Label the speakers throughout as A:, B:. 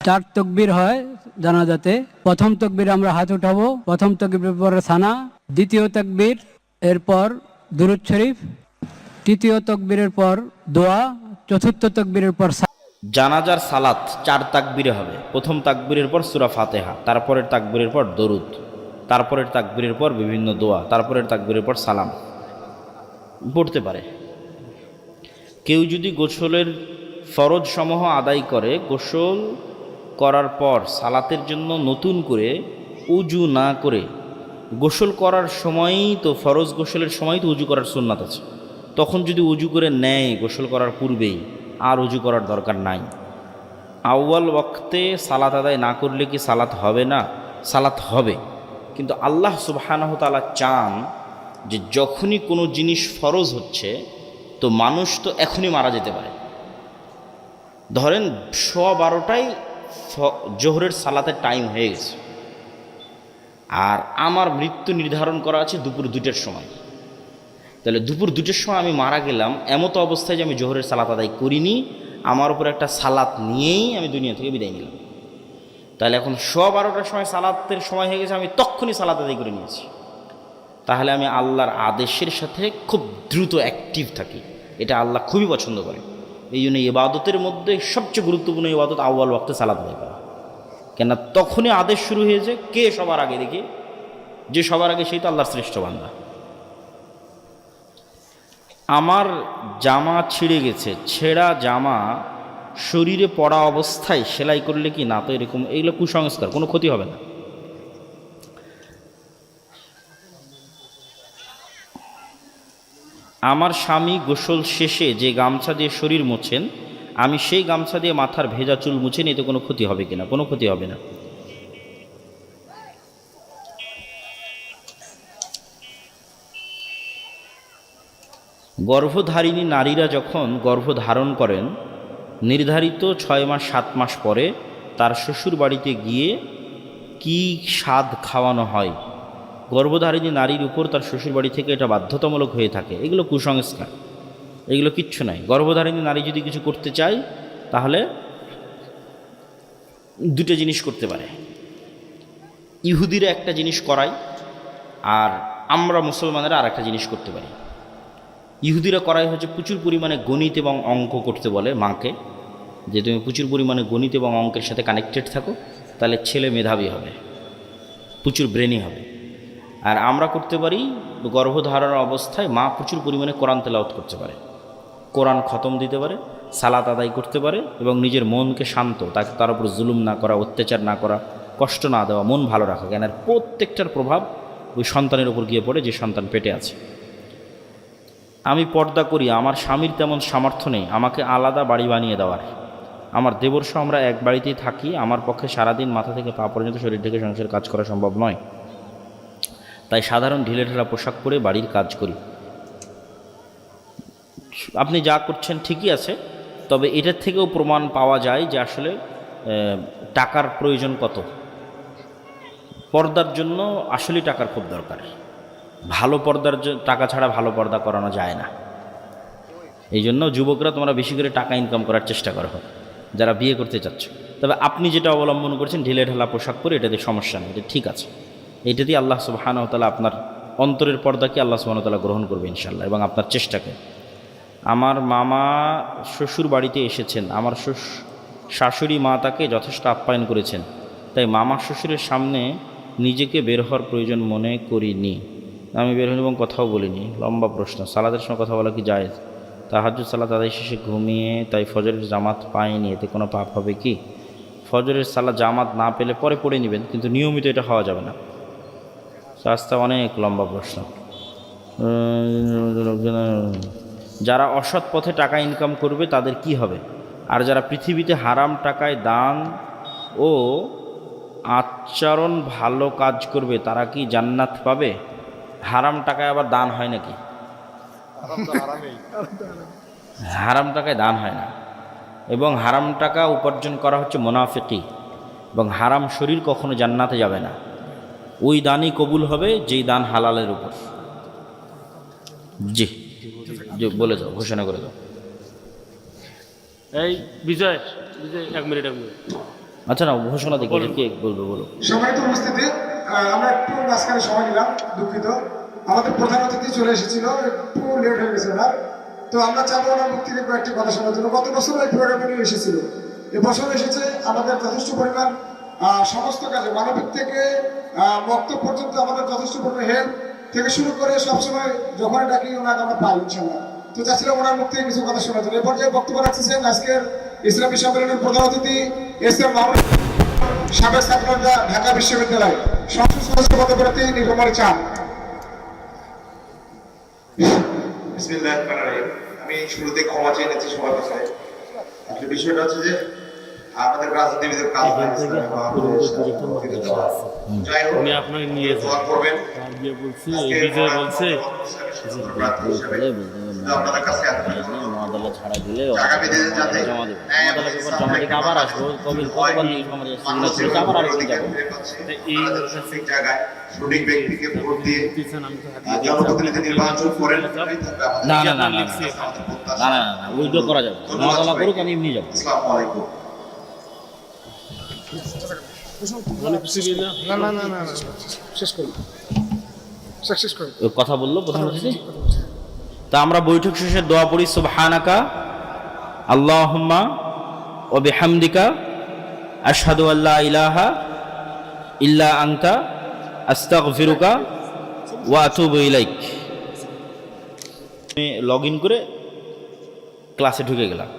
A: 4 তাকবীর হয় জানাজাতে। প্রথম তাকবীর আমরা হাত উঠাবো, প্রথম তাকবীরের পর সানা, দ্বিতীয় তাকবীর এরপর দুরূদ শরীফ, তৃতীয় তাকবীরের পর দোয়া, চতুর্থ তাকবীরের পর
B: জানাজার সালাত 4 তাকবীরে হবে। প্রথম তাকবীরের পর সূরা ফাতিহা, তারপরের তাকবীরের পর দরুদ, তারপরের তাকবীরের পর বিভিন্ন দোয়া, তারপরের তাকবীরের পর সালাম পড়তে পারে। কেউ যদি গোসলের ফরজ সমূহ আদায় করে, গোসল করার পর সালাতের জন্য নতুন করে উজু না করে, গোসল করার সময়ই তো ফরজ গোসলের সময় তো উজু করার সুন্নাত আছে, তখন যদি উজু করে নেয় গোসল করার পূর্বেই, আর উজু করার দরকার নাই। আউয়াল ওয়াক্তে সালাত আদায় না করলে কি সালাত হবে না? সালাত হবে, কিন্তু আল্লাহ সুবহানাহু ওয়া তাআলা চান যে যখনই কোনো জিনিস ফরজ হচ্ছে তো মানুষ তো এখনই মারা যেতে পারে। ধরেন 12:15টায় জোহরের সালাতের টাইম হয়ে গেছে, আর আমার মৃত্যু নির্ধারণ করা আছে দুপুর 2টার সময়। তাহলে দুপুর 2টার সময় আমি মারা গেলাম, এমতো অবস্থায় যে আমি জোহরের সালাত আদায় করিনি, আমার উপর একটা সালাত নিয়েই আমি দুনিয়া থেকে বিদায় নিলাম। তাহলে এখন 12:15টার সময় সালাতের সময় হয়ে গেছে, আমি তখনই সালাত আদায় করে নিয়েছি। তাহলে আমি আল্লাহর আদেশের সাথে খুব দ্রুত অ্যাক্টিভ থাকি, এটা আল্লাহ খুবই পছন্দ করে। এই জন্য ইবাদতের মধ্যে সবচেয়ে গুরুত্বপূর্ণ ইবাদত আউয়াল ওয়াক্তে সালাত আদায় করা। কেন তখনই আদেশ শুরু হয়েছে, কে সবার আগে দেখি, যে সবার আগে সেই তো আল্লাহর শ্রেষ্ঠ বান্দা। আমার জামা ছিঁড়ে গেছে, ছেঁড়া জামা শরীরে পড়া অবস্থায় সেলাই করলে কি না? তো এরকম এইগুলো কুসংস্কার, কোনো ক্ষতি হবে না। আমার স্বামী গোসল শেষে যে গামছা দিয়ে শরীর মোছেন, আমি সেই গামছা দিয়ে মাথার ভেজা চুল মুছে নিই, এতে কোনো ক্ষতি হবে কিনা? কোনো ক্ষতি হবে না। গর্ভধারিণী নারীরা যখন গর্ভধারণ করেন, নির্ধারিত 6 মাস 7 মাস পরে তার শ্বশুর বাড়িতে গিয়ে কি স্বাদ খাওয়ানো হয়? গর্ভধারিণী নারীর উপর তার শ্বশুর বাড়ি থেকে এটা বাধ্যতামূলক হয়ে থাকে। এগুলো কুসংস্কার, এগুলো কিচ্ছু নাই। গর্ভধারিণী নারী যদি কিছু করতে চায় তাহলে দুটো জিনিস করতে পারে। ইহুদিরা একটা জিনিস করায়, আর আমরা মুসলমানেরা আর একটা জিনিস করতে পারি। ইহুদিরা করাই হচ্ছে প্রচুর পরিমাণে গণিত এবং অঙ্ক করতে বলে মাকে, যে তুমি প্রচুর পরিমাণে গণিত এবং অঙ্কের সাথে কানেক্টেড থাকো, তাহলে ছেলে মেধাবী হবে, প্রচুর ব্রেনি হবে। আর আমরা করতে পারি, গর্ভধারণ অবস্থায় মা প্রচুর পরিমাণে কোরআন তেলাওয়াত করতে পারে, কোরআন খতম দিতে পারে, সালাত আদায় করতে পারে, এবং নিজের মনকে শান্ত, তাকে তার উপর জুলুম না করা, অত্যাচার না করা, কষ্ট না দেওয়া, মন ভালো রাখা। কেন প্রত্যেকটার প্রভাব ওই সন্তানের উপর গিয়ে পড়ে যে সন্তান পেটে আছে। আমি পর্দা করি, আমার স্বামীর তেমন সামর্থ্য নেই আমাকে আলাদা বাড়ি বানিয়ে দেওয়ার। আমার দেবরসহ আমরা এক বাড়িতেই থাকি, আমার পক্ষে সারাদিন মাথা থেকে পা পর্যন্ত শরীর থেকে সংসারের কাজ করা সম্ভব নয়, তাই সাধারণ ঢিলেঢালা পোশাক পরে বাড়ির কাজ করি। আপনি যা করছেন ঠিকই আছে, তবে এটার থেকেও প্রমাণ পাওয়া যায় যে আসলে টাকার প্রয়োজন কত। পর্দার জন্য আসলে টাকার খুব দরকার। ভালো পর্দার টাকা ছাড়া ভালো পর্দা করানো যায় না। এই জন্য যুবকরা তোমরা বেশি করে টাকা ইনকাম করার চেষ্টা করো যারা বিয়ে করতে চাচ্ছ। তবে আপনি যেটা অবলম্বন করছেন ঢিলেঢালা পোশাক পরে, এটাতে সমস্যা নেই, এটা ঠিক আছে। এটাতেই আল্লাহ সুবহানাহু ওয়া তাআলা আপনার অন্তরের পর্দাকে আল্লাহ সুবহানাহু ওয়া তাআলা গ্রহণ করবে ইনশাআল্লাহ, এবং আপনার চেষ্টাকে। আমার মামা শ্বশুর বাড়িতে এসেছেন, আমার শাশুড়ি মা তাকে যথেষ্ট আপ্যায়ন করেছেন, তাই মামা শ্বশুরের সামনে নিজেকে বের হওয়ার প্রয়োজন মনে করিনি। আমি বের হইনি এবং কথাও বলিনি। লম্বা প্রশ্ন, সালাতের সময় কথা বলা কি জায়েজ? তাহাজ্জুদ সালাত আদায় শেষে ঘুমিয়ে তাই ফজরের জামাত পায়নি, এতে কোনো পাপ হবে কি? ফজরের সালাত জামাত না পেলে পরে পড়ে নেবেন, কিন্তু নিয়মিত এটা হওয়া যাবে না। রাস্তা অনেক লম্বা প্রশ্ন। যারা অসৎ পথে টাকা ইনকাম করবে তাদের কি হবে? আর যারা পৃথিবীতে হারাম টাকায় দান ও আচরণ ভালো কাজ করবে তারা কি জান্নাত পাবে? হারাম টাকায় আবার দান হয় নাকি? হারাম টাকায় দান হয় না, এবং হারাম টাকা উপার্জন করা হচ্ছে মুনাফিকি, এবং হারাম শরীর কখনো জান্নাতে যাবে না। ওই দানই কবুল হবে যেই দান হালালের উপর। জি জি, বলে যাও, ঘোষণা করে দাও।
C: এই বিজয়, 1 মিনিট।
B: আচ্ছা না, ঘোষণা দেখো কে বলবো, বলো।
C: সম্মানিত উপস্থিতি, আমরা একটু মাঝখানে সময় নিলাম, দুঃখিত। আমাদের প্রধান অতিথি চলে এসেছিল, একটু লেট হয়ে গেছে ওনার। তো আমরা চাবো ওনার মুখ থেকে কয়েকটি কথা শোনার জন্য। গত বছর এই প্রোগ্রামে নিয়ে এসেছিল, এবছর এসেছে। আমাদের যথেষ্ট পরিমাণ সমস্ত কাজে মানবিক থেকে বক্তব্য পর্যন্ত আমাদের যথেষ্ট পরিমাণ হেল্প থেকে শুরু করে সবসময় যখন ডাকি ওনাকে আমরা পাই ইনশাল্লাহ। তো চাচ্ছিলাম ওনার মুখ থেকে কিছু কথা শোনার জন্য। এ পর্যায়ে বক্তব্য রাখতেছেন আজকের ইসলামী সম্মেলনের প্রধান অতিথি এস.এম. মাহমুদ, সাবেক ছাত্রনেতা, ঢাকা বিশ্ববিদ্যালয়, সংসদ সদস্য পদপ্রার্থী নীলফামারী 4।
D: বিসমিল্লাহির রহমানির রহিম। আমি শুরুতে ক্ষমা চেয়ে নিচ্ছি সবার কাছে। আসলে বিষয়টা হচ্ছে যে আমাদের রাজনীতিবিদের কাজ যাই হোক,
E: আমি আপনাকে নিয়ে
D: দোয়া করবেন।
E: গিয়ে বলছি বিজয় বলছে
D: আপনাদের কাছে
B: মহাদালা ছাড়া দিলে
D: আগামী দিনে যাতে
B: জমা দেবো, মহাদালা পেপার জমা দিতে আবার আসবো, কবির কতবার নিয়ে আমাদের আবার আরেকদিন যাবো।
D: সঠিক জায়গায় সঠিক ব্যক্তিকে ভোট দিয়ে
E: আমি তো হাতে
D: জনপ্রতিনিধি নির্বাচন করেন।
B: না না না না না না না, ওইগুলো করা যাবে, মহাদালা করুক, আমি এমনি যাবো।
D: আসসালামু আলাইকুম।
E: অনেক কিছু গেলে
B: ওই কথা বললো প্রধান অতিথি। তা আমরা বৈঠক শেষে দোয়া পড়ি, সুবহানাকা আল্লাহুম্মা ওয়া বিহামদিকা আশহাদু আল্লা ইলাহা ইল্লা আনতা আস্তাগফিরুকা ওয়া আতুবু ইলাইক। আমি লগ ইন করে ক্লাসে ঢুকে গেলাম,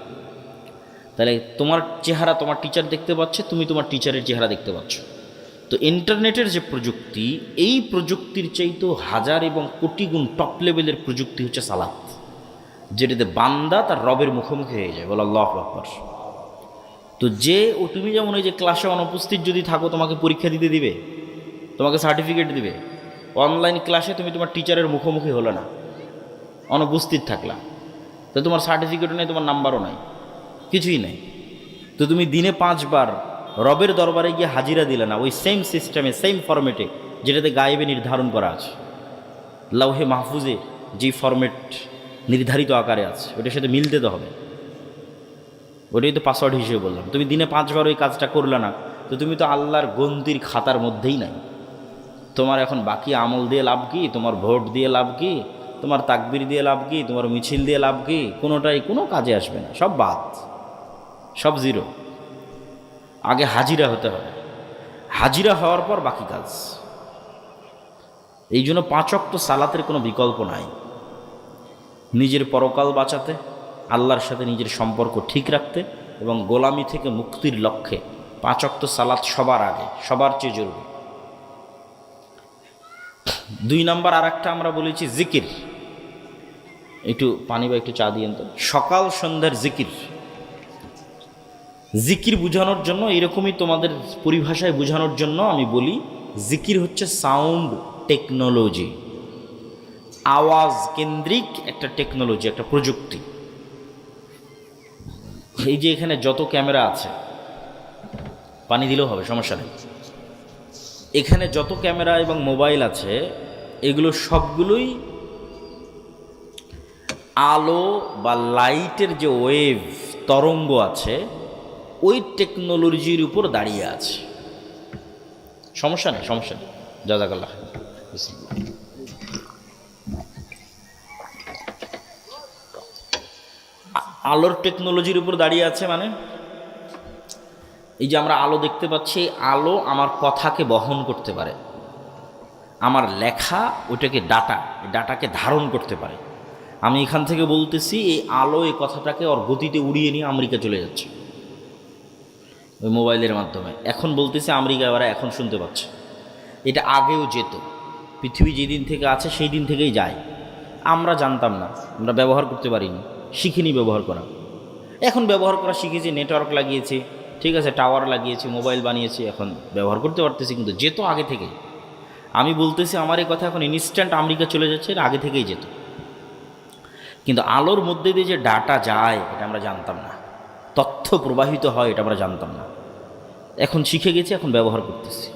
B: তাহলে তোমার চেহারা তোমার টিচার দেখতে পাচ্ছে, তুমি তোমার টিচারের চেহারা দেখতে পাচ্ছ। তো ইন্টারনেটের যে প্রযুক্তি, এই প্রযুক্তির চাইতেও হাজার এবং কোটি গুণ টপ লেভেলের প্রযুক্তি হচ্ছে সালাত, যেটাতে বান্দা তার রবের মুখোমুখি হয়ে যায়, বলো আল্লাহু আকবার। তো তুমি যেমন ওই যে ক্লাসে অনুপস্থিত যদি থাকো, তোমাকে পরীক্ষা দিতে দিবে, তোমাকে সার্টিফিকেট দিবে। অনলাইন ক্লাসে তুমি তোমার টিচারের মুখোমুখি হলো না, অনুপস্থিত থাকলা, তো তোমার সার্টিফিকেটও নেই, তোমার নাম্বারও নাই, কিছুই নেই। তো তুমি দিনে 5 বার রবের দরবারে গিয়ে হাজিরা দিলে না, ওই সেম সিস্টেমে, সেম ফরম্যাটে, যেটাতে গায়েবে নির্ধারণ করা আছে, লাউহে মাহফুজে যে ফরম্যাট নির্ধারিত আকারে আছে, ওটার সাথে মিলতে তো হবে। ওটাই তো পাসওয়ার্ড হিসেবে বললাম। তুমি দিনে 5 বার ওই কাজটা করলে না, তো তুমি তো আল্লাহর গন্তির খাতার মধ্যেই নাই। তোমার এখন বাকি আমল দিয়ে লাভ কি? তোমার ভোট দিয়ে লাভ কি? তোমার তাকবীর দিয়ে লাভ কি? তোমার মিছিল দিয়ে লাভ কি? কোনোটাই কোনো কাজে আসবে না, সব বাদ, সব জিরো। আগে হাজিরা হতে হবে, হাজিরা হওয়ার পর বাকি কাজ। এই জন্য 5 ওয়াক্ত সালাতের কোনো বিকল্প নাই। নিজের পরকাল বাঁচাতে, আল্লাহর সাথে নিজের সম্পর্ক ঠিক রাখতে এবং গোলামি থেকে মুক্তির লক্ষ্যে 5 ওয়াক্ত সালাত সবার আগে, সবার চেয়ে জরুরি। 2 নম্বর আর একটা আমরা বলেছি জিকির। একটু পানি বা একটু চা দিয়েন তো। সকাল সন্ধ্যার জিকির, জিকির বোঝানোর জন্য, এরকমই তোমাদের পরিভাষায় বোঝানোর জন্য আমি বলি, জিকির হচ্ছে সাউন্ড টেকনোলজি, আওয়াজ কেন্দ্রিক একটা টেকনোলজি, একটা প্রযুক্তি। এই যে এখানে যত ক্যামেরা আছে, পানি দিলেও হবে, সমস্যা নেই। এখানে যত ক্যামেরা এবং মোবাইল আছে, এগুলো সবগুলোই আলো বা লাইটের যে ওয়েভ, তরঙ্গ আছে, ওই টেকনোলজির উপর দাঁড়িয়ে আছে। সমস্যা নেই, সমস্যা নেই। জাযাকাল্লাহ। আলোর টেকনোলজির উপর দাঁড়িয়ে আছে মানে, এই যে আমরা আলো দেখতে পাচ্ছি, আলো আমার কথাকে বহন করতে পারে, আমার লেখা ওটাকে ডাটাকে ধারণ করতে পারে। আমি এখান থেকে বলতেছি, এই আলো এই কথাটাকে ওর গতিতে উড়িয়ে নিয়ে আমেরিকা চলে যাচ্ছে ওই মোবাইলের মাধ্যমে। এখন বলতেছে আমেরিকা, ওরা এখন শুনতে পাচ্ছে। এটা আগেও যেত, পৃথিবী যেদিন থেকে আছে সেই দিন থেকেই যায়। আমরা জানতাম না, আমরা ব্যবহার করতে পারিনি, শিখিনি ব্যবহার করা। এখন ব্যবহার করা শিখেছি, নেটওয়ার্ক লাগিয়েছি, ঠিক আছে, টাওয়ার লাগিয়েছি, মোবাইল বানিয়েছি, এখন ব্যবহার করতে পারতেছি, কিন্তু যেত আগে থেকেই। আমি বলতেছি আমার এই কথা এখন ইনস্ট্যান্ট আমেরিকা চলে যাচ্ছে, এটা আগে থেকেই যেত। কিন্তু আলোর মধ্যে দিয়ে যে ডাটা যায়, এটা আমরা জানতাম না। তথ্য প্রবাহিত হয়, এটা আমরা জানতাম না। এখন শিখে গেছি, এখন ব্যবহার করতেছি।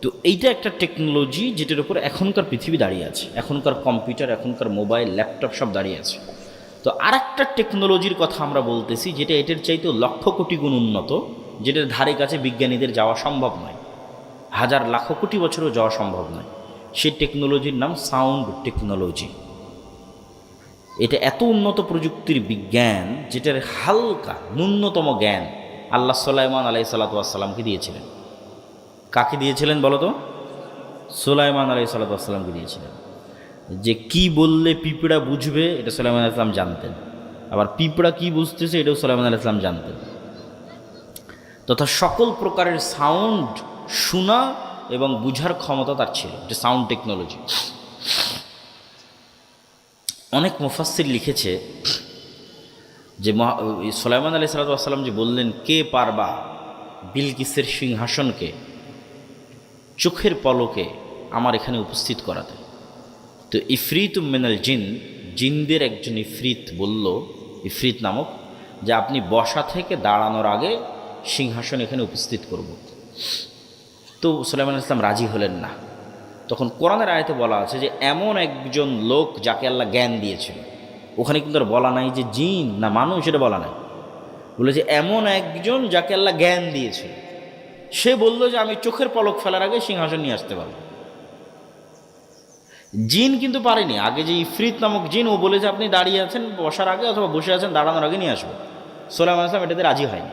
B: তো এইটা একটা টেকনোলজি, যেটার উপর এখনকার পৃথিবী দাঁড়িয়ে আছে, এখনকার কম্পিউটার, এখনকার মোবাইল, ল্যাপটপ সব দাঁড়িয়ে আছে। তো আরেকটা টেকনোলজির কথা আমরা বলতেছি, যেটা এটার চাইতেও লক্ষ কোটি গুণ উন্নত, যেটার ধারে কাছে বিজ্ঞানীদের যাওয়া সম্ভব নয়, হাজার লাখো কোটি বছরও যাওয়া সম্ভব নয়। সেই টেকনোলজির নাম সাউন্ড টেকনোলজি। এটা এত উন্নত প্রযুক্তির বিজ্ঞান যেটার হালকা ন্যূনতম জ্ঞান আল্লাহ সুলাইমান আলাইহিস সালাতু ওয়াস সালামকে দিয়েছিলেন। কাকে দিয়েছিলেন বলো তো? সুলাইমান আলাইহিস সালাতু ওয়াস সালামকে দিয়েছিলেন। যে কি বললে পিঁপড়া বুঝবে এটা সুলাইমান আলাইহিস সালাম জানতেন, আবার পিঁপড়া কি বুঝতেছে এটাও সুলাইমান আলাইহিস সালাম জানতেন। তথা সকল প্রকারের সাউন্ড শোনা এবং বুঝার ক্ষমতা তার ছিল, যে সাউন্ড টেকনোলজি। অনেক মুফাসসির লিখেছে যে সুলাইমান আলাইহিস সালাতু ওয়াস সালাম যে বললেন, কে পারবা বিলকিসের সিংহাসনকে চোখের পলকে আমার এখানে উপস্থিত করাতে। তো ইফরিত মিনাল জিন, জিনদের একজন ইফরিত বলল, ইফরিত নামক, যে আপনি বসা থেকে দাঁড়ানোর আগে সিংহাসন এখানে উপস্থিত করব। তো সুলাইমান আলাইহিস সালাম রাজি হলেন না। তখন কোরআনের আয়াতে বলা আছে যে এমন একজন লোক যাকে আল্লাহ জ্ঞান দিয়েছিল। ওখানে কিন্তু আর বলা নাই যে জিন না মানুষ, এটা বলা নাই, বলেছে এমন একজন যাকে আল্লাহ জ্ঞান দিয়েছিল। সে বলল যে আমি চোখের পলক ফেলার আগে সিংহাসন নিয়ে আসতে পারবো। জিন কিন্তু পারেনি। আগে যে ইফরিত নামক জিন, ও বলে যে আপনি দাঁড়িয়ে আছেন বসার আগে অথবা বসে আছেন দাঁড়ানোর আগে নিয়ে আসবো। সুলাইমান আলাইহিস সালাম এটাতে রাজি হয়নি।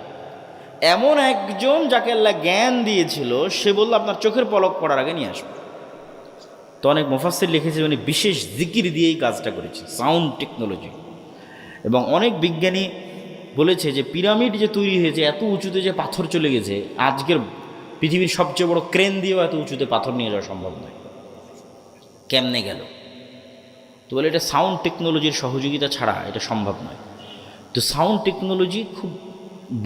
B: এমন একজন যাকে আল্লাহ জ্ঞান দিয়েছিল সে বলল আপনার চোখের পলক পড়ার আগে নিয়ে আসবো। তো অনেক মুফাসসির লিখেছে উনি বিশেষ জিকির দিয়েই কাজটা করেছে, সাউন্ড টেকনোলজি। এবং অনেক বিজ্ঞানী বলেছে যে পিরামিড যে তৈরি হয়েছে এত উঁচুতে যে পাথর চলে গেছে, আজকের পৃথিবীর সবচেয়ে বড় ক্রেন দিয়েও এত উঁচুতে পাথর নিয়ে যাওয়া সম্ভব নয়। কেমনে গেল? তো বলে এটা সাউন্ড টেকনোলজির সহযোগিতা ছাড়া এটা সম্ভব নয়। তো সাউন্ড টেকনোলজি খুব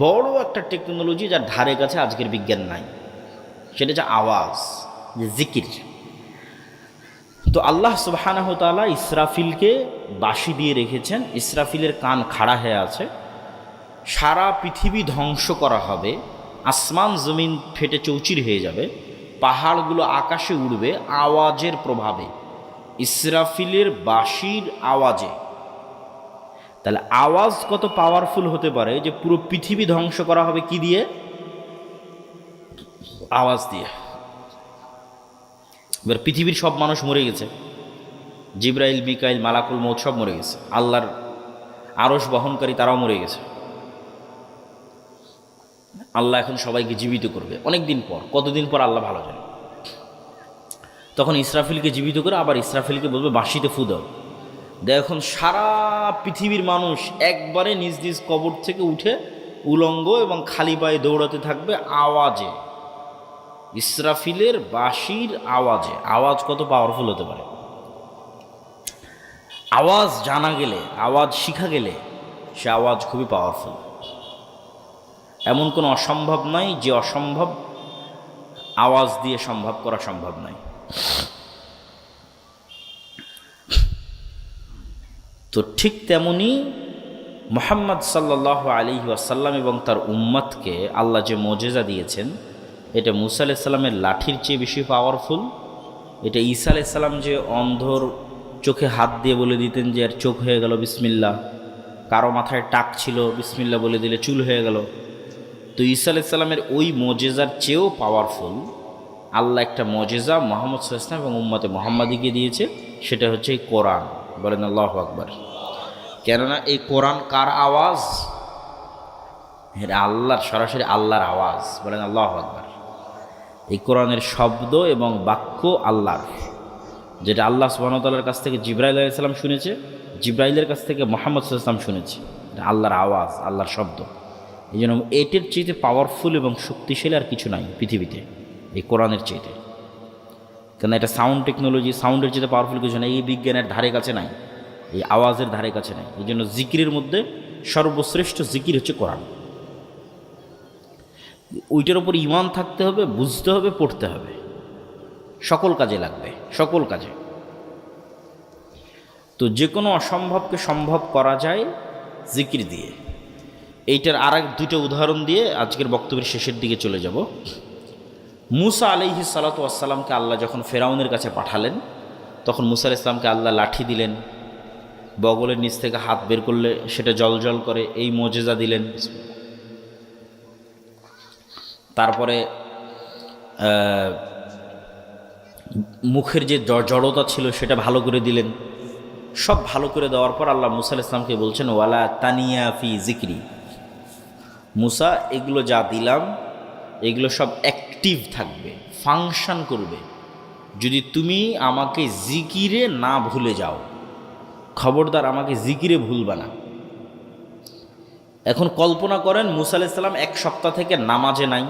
B: বড় একটা টেকনোলজি, যার ধারে কাছে আজকের বিজ্ঞান নাই। সেটা যে আওয়াজ, যে জিকির। তো আল্লাহ সুবহানাহু ওয়া তাআলা ইসরাফিলকে বাঁশি দিয়ে রেখেছেন। ইসরাফিলের কান খাড়া হয়ে আছে। সারা পৃথিবী ধ্বংস করা হবে, আসমান জমিন ফেটে চৌচির হয়ে যাবে, পাহাড়গুলো আকাশে উড়বে আওয়াজের প্রভাবে, ইসরাফিলের বাঁশির আওয়াজে। তাহলে আওয়াজ কত পাওয়ারফুল হতে পারে যে পুরো পৃথিবী ধ্বংস করা হবে কি দিয়ে? আওয়াজ দিয়ে। এবার পৃথিবীর সব মানুষ মরে গেছে, জিব্রাইল, মিকাইল, মালাকুল মৌত সব মরে গেছে, আল্লাহর আরশ বহনকারী তারাও মরে গেছে। আল্লাহ এখন সবাইকে জীবিত করবে অনেক দিন পর, কতদিন পর আল্লাহ ভালো জানে। তখন ইসরাফিলকে জীবিত করে আবার ইসরাফিলকে বলবে বাঁশিতে ফু দাও। এখন সারা পৃথিবীর মানুষ একবারে নিজ নিজ কবর থেকে উঠে উলঙ্গ এবং খালি পায়ে দৌড়াতে থাকবে আওয়াজে, ইসরাফিলের বাঁশির আওয়াজে। আওয়াজ কত পাওয়ারফুল হতে পারে! আওয়াজ জানা গেলে, আওয়াজ শিখা গেলে সে আওয়াজ খুবই পাওয়ারফুল। এমন কোনো অসম্ভব নয় যে অসম্ভব আওয়াজ দিয়ে সম্ভব করা সম্ভব নয়। তো ঠিক তেমনি মুহাম্মদ সাল্লাল্লাহু আলাইহি ওয়াসাল্লাম এবং তার উম্মতকে আল্লাহ যে মুজিজা দিয়েছেন, এটা মুসা আলাইহিস সালামের লাঠির চেয়ে বেশি পাওয়ারফুল। এটা ঈসা আলাইহিস সালাম যে অন্ধর চোখে হাত দিয়ে বলে দিতেন যে এর চোখ হয়ে গেল বিসমিল্লাহ, কারো মাথায় টাক ছিল বিসমিল্লাহ বলে দিলে চুল হয়ে গেল। তো ঈসা আলাইহিস সালামের ওই মুজিজার চেয়েও পাওয়ারফুল আল্লাহ একটা মুজিজা মুহাম্মদ সাল্লাল্লাহু আলাইহি ওয়াসাল্লাম এবং উম্মতে মুহাম্মাদিকে দিয়েছে, সেটা হচ্ছে এই কোরআন। বলেন আল্লাহু আকবার। কেননা এই কোরআন কার আওয়াজ? এটা আল্লাহর, সরাসরি আল্লাহর আওয়াজ। বলেন আল্লাহু আকবার। এই কোরআনের শব্দ এবং বাক্য আল্লাহর, যেটা আল্লাহ সুবহানাহু ওয়া তাআলার কাছ থেকে জিবরাইল আলাইহিস সালাম শুনেছে, জিবরাইলের কাছ থেকে মুহাম্মদ সাল্লাল্লাহু আলাইহি ওয়াসাল্লাম শুনেছে। এটা আল্লাহর আওয়াজ, আল্লাহর শব্দ। এই জন্য এটির চেয়ে পাওয়ারফুল এবং শক্তিশালী আর কিছু নাই পৃথিবীতে এই কোরআনের চেয়ে। কেন এটা সাউন্ড টেকনোলজি, সাউন্ডের চেয়ে পাওয়ারফুল কিছু নাই। এই বিজ্ঞানের ধারে কাছে নাই, এই আওয়াজের ধারে কাছে নাই। এই জন্য জিকিরের মধ্যে সর্বশ্রেষ্ঠ জিকির হচ্ছে কোরআন। ওইটার উপর ঈমান থাকতে হবে, বুঝতে হবে, পড়তে হবে, সকল কাজে লাগবে, সকল কাজে। তো যে কোনো অসম্ভবকে সম্ভব করা যায় জিকির দিয়ে। এইটার আর দুটো উদাহরণ দিয়ে আজকের বক্তব্যের শেষের দিকে চলে যাব। মুসা আলাইহিস সালাতু ওয়াস সালামকে আল্লাহ যখন ফেরাউনের কাছে পাঠালেন, তখন মুসা আলাইহিস সালামকে আল্লাহ লাঠি দিলেন, বগলের নিচ থেকে হাত বের করলে সেটা জল জল করে, এই মুজিজা দিলেন। তারপরে মুখের যে জড়তা ছিল সেটা ভালো করে দিলেন। সব ভালো করে দেওয়ার পর আল্লাহ মুসা আলাইহিস সালামকে বলছেন, ওয়ালা তানিয়া ফি জিকরি, মুসা এগুলো যা দিলাম এগুলো সব অ্যাক্টিভ থাকবে, ফাংশন করবে যদি তুমি আমাকে জিকিরে না ভুলে যাও। খবরদার আমাকে জিকিরে ভুলবা না। এখন কল্পনা করেন মুসা আলাইহিস সালাম 1 সপ্তাহ থেকে নামাজে নাই,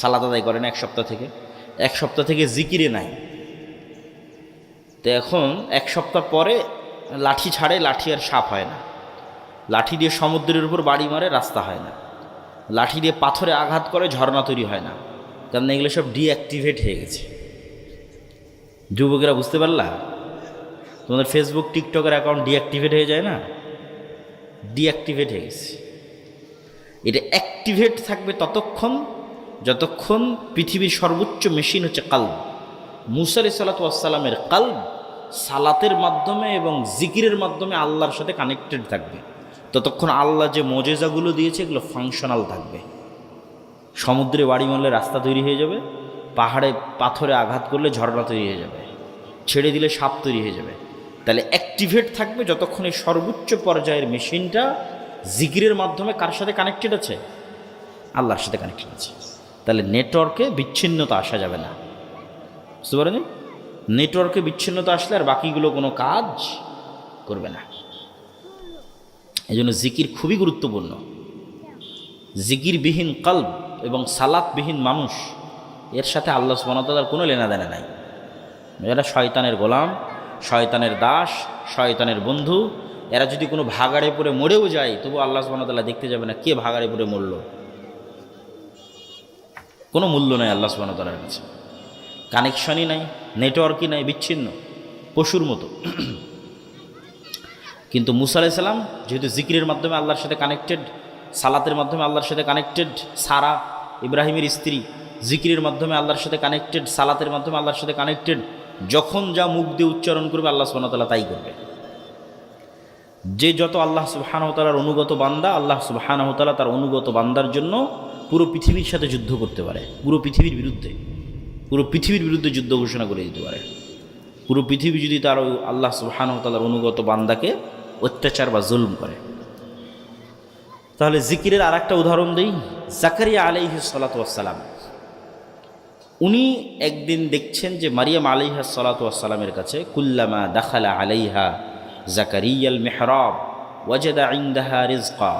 B: সালাত আদায় করেন 1 সপ্তাহ থেকে, 1 সপ্তাহ থেকে জিকিরে নাই। তো এখন 1 সপ্তাহ পরে লাঠি ছাড়ে, লাঠি আর সাপ হয় না। লাঠি দিয়ে সমুদ্রের উপর বাড়ি মারে, রাস্তা হয় না। লাঠি দিয়ে পাথরে আঘাত করে, ঝর্ণা তৈরি হয় না, কারণ এগুলো সব ডিঅ্যাক্টিভেট হয়ে গেছে। যুবকেরা বুঝতে পারলা? তোমাদের ফেসবুক টিকটকের অ্যাকাউন্ট ডিঅ্যাক্টিভেট হয়ে যায় না? ডিঅ্যাক্টিভেট হয়ে গেছে। এটা অ্যাক্টিভেট থাকবে ততক্ষণ যতক্ষণ পৃথিবীর সর্বোচ্চ মেশিন হচ্ছে কালব। মুসা আলাইহিস সালাতু ওয়াস সালামের কালব সালাতের মাধ্যমে এবং জিকিরের মাধ্যমে আল্লাহর সাথে কানেক্টেড থাকবে, ততক্ষণ আল্লাহ যে মজেজাগুলো দিয়েছে এগুলো ফাংশনাল থাকবে। সমুদ্রে বাড়ি মারলে রাস্তা তৈরি হয়ে যাবে, পাহাড়ে পাথরে আঘাত করলে ঝর্ণা তৈরি হয়ে যাবে, ছেড়ে দিলে সাপ তৈরি হয়ে যাবে। তাহলে অ্যাক্টিভেট থাকবে যতক্ষণ এই সর্বোচ্চ পর্যায়ের মেশিনটা জিকিরের মাধ্যমে কার সাথে কানেক্টেড আছে? আল্লাহর সাথে কানেক্টেড আছে। তাহলে নেটওয়ার্কে বিচ্ছিন্নতা আসা যাবে না, বুঝতে পারেন? নেটওয়ার্কে বিচ্ছিন্নতা আসলে আর বাকিগুলো কোনো কাজ করবে না। এই জন্য জিকির খুবই গুরুত্বপূর্ণ। জিকিরবিহীন কলব এবং সালাতবিহীন মানুষ, এর সাথে আল্লাহ সুবহানাহু ওয়া তাআলার কোনো লেনাদেনা নাই। এরা শয়তানের গোলাম, শয়তানের দাস, শয়তানের বন্ধু। এরা যদি কোনো ভাগাড়ে পড়ে মরেও যায় তবু আল্লাহ সুবহানাহু ওয়া তাআলা দেখতে যাবে না কে ভাগাড়ে পড়ে মরল। কোনো মূল্য নাই আল্লাহ সুবহানাহু ওয়া তাআলার কাছে। কানেকশনই নাই, নেটওয়ার্কই নাই, বিচ্ছিন্ন, পশুর মতো। কিন্তু মুসা আলাইহিস সালাম যেহেতু জিকিরের মাধ্যমে আল্লাহর সাথে কানেক্টেড, সালাতের মাধ্যমে আল্লাহর সাথে কানেক্টেড, সারা ইব্রাহিমের স্ত্রী জিকিরের মাধ্যমে আল্লাহর সাথে কানেক্টেড, সালাতের মাধ্যমে আল্লাহর সাথে কানেক্টেড। যখন যা মুখ দিয়ে উচ্চারণ করবে আল্লাহ সুবহানাহু ওয়া তাআলা তাই করবে। যে যত আল্লাহ সুবহানাহু ওয়া তাআলার অনুগত বান্দা, আল্লাহ সুবহানাহু ওয়া তাআলা তার অনুগত বান্দার জন্য পুরো পৃথিবীর সাথে যুদ্ধ করতে পারে, পুরো পৃথিবীর বিরুদ্ধে যুদ্ধ ঘোষণা করে দিতে পারে। পুরো পৃথিবী যদি তার আল্লাহ সুবহানাহু ওয়া তাআলার অনুগত বান্দাকে অত্যাচার বা জুলম করে। তাহলে জিকিরের আর একটা উদাহরণ দিই। জাকারিয়া আলাইহিস সালাতু ওয়াস সালাম, উনি একদিন দেখছেন যে মারিয়াম আলাইহিস সালাতু ওয়াস সালামের কাছে কুল্লামা দাখালা আলাইহা জাকারিয়াল মিহরাব ওয়াজাদা ইনদাহা রিজকা,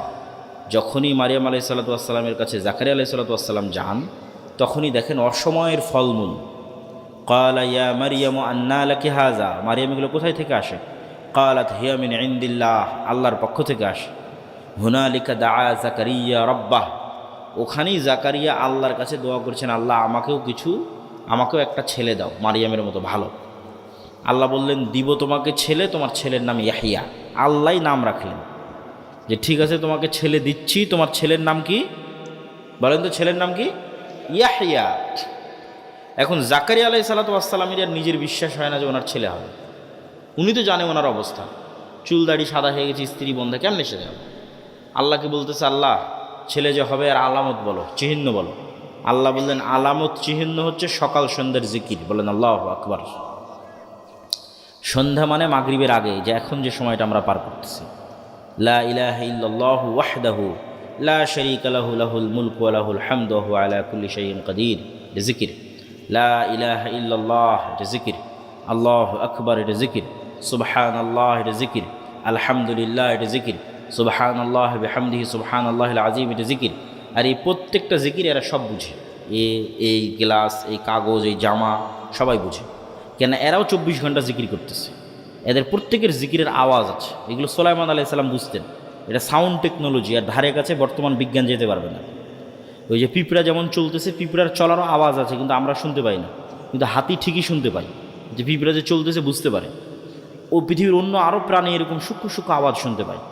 B: যখনই মারিয়াম আলাইহিস সালাতু ওয়াস সালামের কাছে জাকারিয়া আলাইহিস সালাতু ওয়াস সালাম যান তখনই দেখেন অসময়ের ফলমূল। ক্বালা ইয়া মারিয়াম আন্না লাকি হাযা, মারিয়াম এগুলো কোথায় থেকে আসে? ক্বালাত হিয়া মিন ইনদিল্লাহ, আল্লাহর পক্ষ থেকে আসে। হুনালিকা দাআ জাকারিয়া রাব্বাহ, ওখানেই জাকারিয়া আল্লাহর কাছে দোয়া করছেন, আল্লাহ আমাকেও একটা ছেলে দাও মারিয়ামের মতো ভালো। আল্লাহ বললেন দিব তোমাকে ছেলে, তোমার ছেলের নাম ইয়াহিয়া। আল্লাহই নাম রাখলেন যে ঠিক আছে তোমাকে ছেলে দিচ্ছি, তোমার ছেলের নাম কি বলেন তো? ছেলের নাম কি? ইয়াহিয়া। এখন জাকারিয়া আলাইহিস সালাতু ওয়াস সালামের নিজের বিশ্বাস হয় না যে ওনার ছেলে হবে। উনি তো জানে ওনার অবস্থা, চুল দাড়ি সাদা হয়ে গেছে, স্ত্রী বন্ধা, কেমনে ছেলে হবে? আল্লাহকে বলতেছে আল্লাহ ছেলে যে হবে আর আলামত বলো, চিহ্ন বলো। আল্লাহ বললেন আলামত চিহ্ন হচ্ছে সকাল সন্ধ্যার জিকির। বলেন আল্লাহু আকবার। সন্ধ্যা মানে মাগরিবের আগে, যে এখন যে সময়টা আমরা পার করতেছি। লা ইলাহা ইল্লাল্লাহু ওয়াহদাহু লা শারীকা লাহু লাহুল মুলকু ওয়া লাহুল হামদু ওয়া হুয়া আলা কুল্লি শাইইন কাদির, এটা জিকির। লা ইলাহা ইল্লাল্লাহ, এটা জিকির। আল্লাহু আকবার, এটা জিকির। সুবহানাল্লাহ, এটা জিকির। আলহামদুলিল্লাহ, এটা জিকির। সুবহানাল্লাহ বিহামদিহি সুবহানাল্লাহিল আযীম, এটা জিকির। আর এই প্রত্যেকটা জিকির এরা সব বুঝে। এই গ্লাস, এই কাগজ, এই জামা সবাই বুঝে। কেন? এরাও 24 ঘন্টা জিকির করতেছে। এদের প্রত্যেকের জিকিরের আওয়াজ আছে। এগুলো সুলাইমান আলাইহিস সালাম বুঝতেন। এটা সাউন্ড টেকনোলজি, আর ধারে কাছে বর্তমান বিজ্ঞান যেতে পারবে না। ওই যে পিঁপড়া যেমন চলতেছে, পিঁপড়ার চলারও আওয়াজ আছে কিন্তু আমরা শুনতে পাই না, কিন্তু হাতি ঠিকই শুনতে পাই যে পিঁপড়া যে চলতেছে, বুঝতে পারে। ও পৃথিবীর অন্য আরও প্রাণী এরকম সূক্ষ্ম সূক্ষ্ম আওয়াজ শুনতে পায়।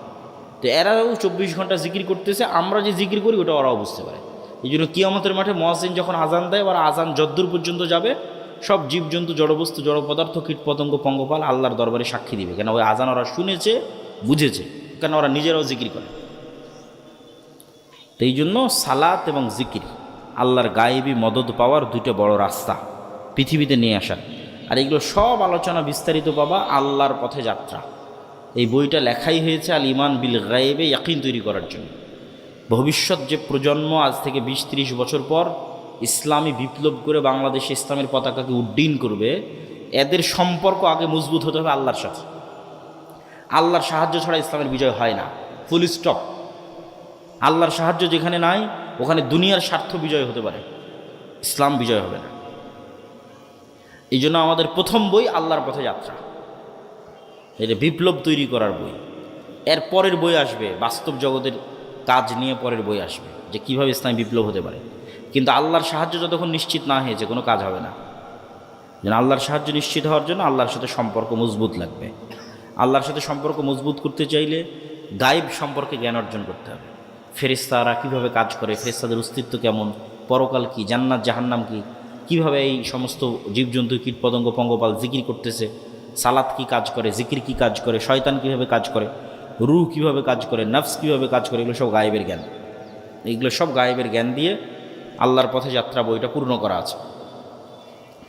B: তো এরাও 24 ঘন্টা জিকির করতেছে। আমরা যে জিকির করি ওটা ওরাও বুঝতে পারে। এই জন্য কিয়ামতের মাঠে মুয়াজ্জিন যখন আজান দেয়, ওরা আজান যদ্দূর পর্যন্ত যাবে সব জীবজন্তু, জড়বস্তু, জড় পদার্থ, কীট পতঙ্গ, পঙ্গপাল আল্লাহর দরবারে সাক্ষী দিবে। কেন? ওই আজান ওরা শুনেছে, বুঝেছে, কেন ওরা নিজেরাও জিকির করে। তো এই জন্য সালাত এবং জিকির আল্লাহর গায়েবী মদদ পাওয়ার দুটো বড় রাস্তা পৃথিবীতে নিয়ে আসার। আর এগুলো সব আলোচনা বিস্তারিত পাবা আল্লাহর পথে যাত্রা। এই বইটা লেখাই হয়েছে আল ইমান বিল গায়েবে ইয়াকিন তৈরি করার জন্য। ভবিষ্যৎ যে প্রজন্ম আজ থেকে 20-30 বছর পর ইসলামী বিপ্লব করে বাংলাদেশে ইসলামের পতাকাকে উড্ডীন করবে, এদের সম্পর্ক আগে মজবুত হতে হবে আল্লাহর সাথে। আল্লাহর সাহায্য ছাড়া ইসলামের বিজয় হয় না, ফুল স্টপ। আল্লাহর সাহায্য যেখানে নাই ওখানে দুনিয়ার স্বার্থ বিজয় হতে পারে, ইসলাম বিজয় হবে না। এই জন্য আমাদের প্রথম বই আল্লাহর পথে যাত্রা, এটা বিপ্লব তৈরি করার বই। এর পরের বই আসবে বাস্তব জগতের কাজ নিয়ে, পরের বই আসবে যে কীভাবে ইসলামী বিপ্লব হতে পারে। কিন্তু আল্লাহর সাহায্য যতক্ষণ নিশ্চিত না হয়েছে কোনো কাজ হবে না। যেন আল্লাহর সাহায্য নিশ্চিত হওয়ার জন্য আল্লাহর সাথে সম্পর্ক মজবুত লাগবে। আল্লাহর সাথে সম্পর্ক মজবুত করতে চাইলে গায়েব সম্পর্কে জ্ঞান অর্জন করতে হবে। ফেরেশতারা কীভাবে কাজ করে, ফেরেশতাদের অস্তিত্ব কেমন, পরকাল কি, জান্নাত জাহান্নাম কি, কীভাবে এই সমস্ত জীবজন্তু কীটপতঙ্গ পঙ্গপাল জিকির করতেছে, সালাত কি কাজ করে, জিকির কি কাজ করে, শয়তান কীভাবে কাজ করে, রূহ কীভাবে কাজ করে, নফস কীভাবে কাজ করে, এগুলো সব গায়েবের জ্ঞান। এইগুলো সব গায়েবের জ্ঞান দিয়ে আল্লাহর পথে যাত্রা বইটা পূর্ণ করা আছে।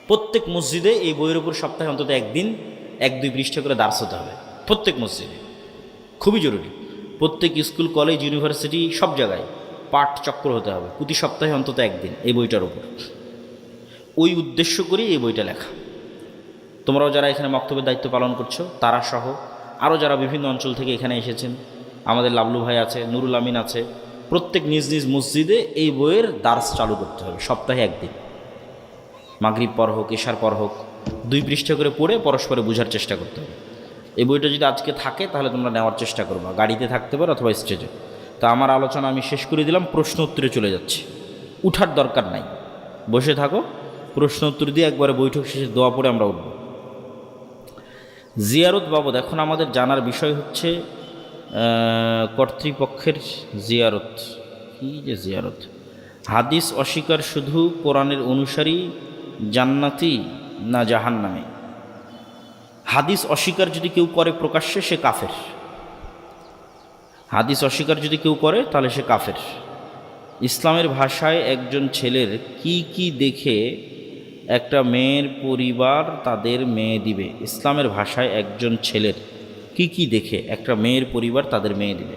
B: প্রত্যেক মসজিদে এই বইয়ের উপর সপ্তাহে অন্তত একদিন 1-2 পৃষ্ঠা করে দার্স হতে হবে, প্রত্যেক মসজিদে, খুবই জরুরি। প্রত্যেক স্কুল কলেজ ইউনিভার্সিটি সব জায়গায় পাঠ চক্র হতে হবে, প্রতি সপ্তাহে অন্তত একদিন এই বইটার উপর। ওই উদ্দেশ্য করে এই বইটা লেখা। তোমরাও যারা এখানে মক্তবের দায়িত্ব পালন করছো তারা সহ আরও যারা বিভিন্ন অঞ্চল থেকে এখানে এসেছেন, আমাদের লাবলু ভাই আছে, নুরুল আমিন আছে, প্রত্যেক নিজ নিজ মসজিদে এই বইয়ের দার্স চালু করতে হবে সপ্তাহে একদিন। মাগরিব পর হোক, এশার পর হোক, 2 পৃষ্ঠা করে পড়ে পরস্পরে বোঝার চেষ্টা করতে হবে। এই বইটা যদি আজকে থাকে তাহলে তোমরা নেওয়ার চেষ্টা করবা, গাড়িতে থাকতে পারো অথবা স্টেজে। তা আমার আলোচনা আমি শেষ করে দিলাম, প্রশ্ন উত্তরে চলে যাচ্ছি। উঠার দরকার নাই, বসে থাকো, প্রশ্ন উত্তর দিয়ে একবারে বৈঠক শেষে দোয়া পড়ে আমরা উঠব। জিয়ারত বাবদ এখন আমাদের জানার বিষয় হচ্ছে কর্তৃপক্ষের জিয়ারত। কি যে জিয়ারত? হাদিস অস্বীকার শুধু কোরআনের অনুসারী জান্নাতি না জাহান্নামে? হাদিস অস্বীকার যদি কেউ করে প্রকাশ্যে সে কাফের। হাদিস অস্বীকার যদি কেউ করে তাহলে সে কাফের। ইসলামের ভাষায় একজন ছেলের কি কি দেখে একটা মেয়ের পরিবার তাদের মেয়ে দিবে? ইসলামের ভাষায় একজন ছেলের কি কি দেখে একটা মেয়ের পরিবার তাদের মেয়ে দিবে?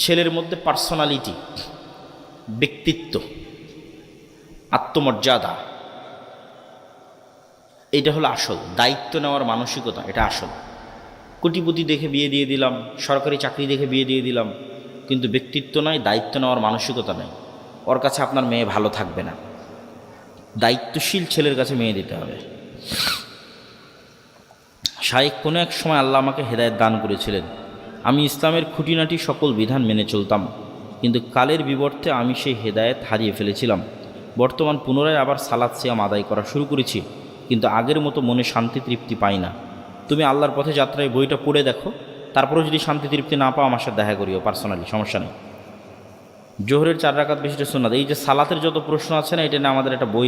B: ছেলের মধ্যে পার্সোনালিটি, ব্যক্তিত্ব, আত্মমর্যাদা, এটা হলো আসল। দায়িত্ব নেওয়ার মানসিকতা, এটা আসল। কোটিপতি দেখে বিয়ে দিয়ে দিলাম, সরকারি চাকরি দেখে বিয়ে দিয়ে দিলাম, কিন্তু ব্যক্তিত্ব নাই, দায়িত্ব নেওয়ার মানসিকতা নেই, ওর কাছে আপনার মেয়ে ভালো থাকবে না। দায়িত্বশীল ছেলের কাছে মেয়ে দিতে হবে। শাইখ কোনো এক সময় আল্লাহ আমাকে হেদায়েত দান করেছিলেন। আমি ইসলামের খুঁটিনাটি সকল বিধান মেনে চলতাম, কিন্তু কালের বিবর্তে আমি সেই হেদায়েত হারিয়ে ফেলেছিলাম। বর্তমান পুনরায় আবার সালাত সিয়াম আদায় করা শুরু করেছি, কিন্তু আগের মতো মনে শান্তি তৃপ্তি পাই না। তুমি আল্লাহর পথে যাত্রায় বইটা পড়ে দেখো, তারপরেও যদি শান্তি তৃপ্তি না পাও আমার সাথে দেখা করিও পার্সোনালি, সমস্যা নেই। জোহরের 4 রাকাত বেশিটা সুন্নাত। এই যে সালাতের যত প্রশ্ন আছে না, এটা নিয়ে আমাদের একটা বই